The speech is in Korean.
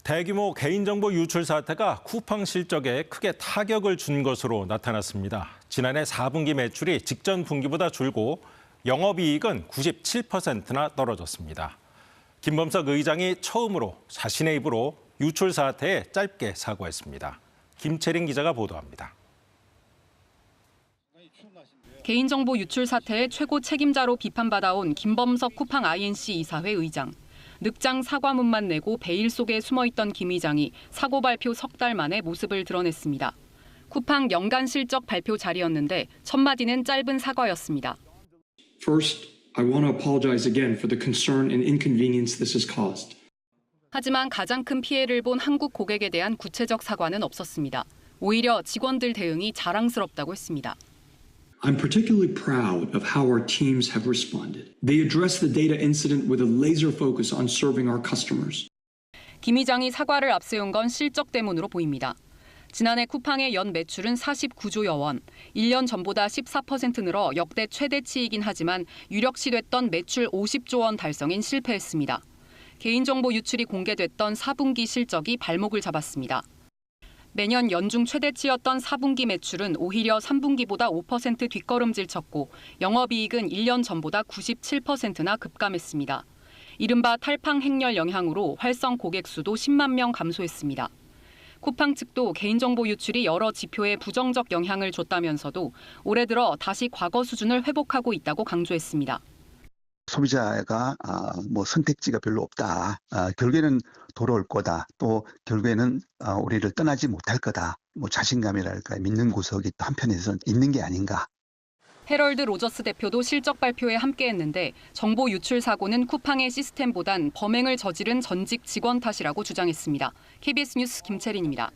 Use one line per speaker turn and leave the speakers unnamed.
대규모 개인정보 유출 사태가 쿠팡 실적에 크게 타격을 준 것으로 나타났습니다. 지난해 4분기 매출이 직전 분기보다 줄고 영업이익은 97%나 떨어졌습니다. 김범석 의장이 처음으로 자신의 입으로 유출 사태에 짧게 사과했습니다. 김채린 기자가 보도합니다.
개인정보 유출 사태의 최고 책임자로 비판받아온 김범석 쿠팡 INC 이사회 의장. 늑장 사과문만 내고 베일 속에 숨어있던 김 의장이 사고 발표 석 달 만에 모습을 드러냈습니다. 쿠팡 연간 실적 발표 자리였는데 첫 마디는 짧은 사과였습니다.
First, I want to apologize again for the concern and inconvenience this has caused.
하지만 가장 큰 피해를 본 한국 고객에 대한 구체적 사과는 없었습니다. 오히려 직원들 대응이 자랑스럽다고 했습니다.
I'm particularly proud of how our teams have responded. They addressed the data incident with a laser focus on serving our customers.
김 의장이 사과를 앞세운 건 실적 때문으로 보입니다. 지난해 쿠팡의 연 매출은 49조여 원, 1년 전보다 14% 늘어 역대 최대치이긴 하지만 유력시됐던 매출 50조 원 달성엔 실패했습니다. 개인정보 유출이 공개됐던 4분기 실적이 발목을 잡았습니다. 매년 연중 최대치였던 4분기 매출은 오히려 3분기보다 5% 뒷걸음질 쳤고 영업이익은 1년 전보다 97%나 급감했습니다. 이른바 탈팡 행렬 영향으로 활성 고객 수도 10만 명 감소했습니다. 쿠팡 측도 개인정보 유출이 여러 지표에 부정적 영향을 줬다면서도 올해 들어 다시 과거 수준을 회복하고 있다고 강조했습니다.
소비자가 선택지가 별로 없다. 결국에는 돌아올 거다. 또 결국에는 우리를 떠나지 못할 거다. 자신감이랄까 믿는 구석이 또 한편에서는 있는 게 아닌가.
해럴드 로저스 대표도 실적 발표에 함께했는데 정보 유출 사고는 쿠팡의 시스템보단 범행을 저지른 전직 직원 탓이라고 주장했습니다. KBS 뉴스 김채린입니다.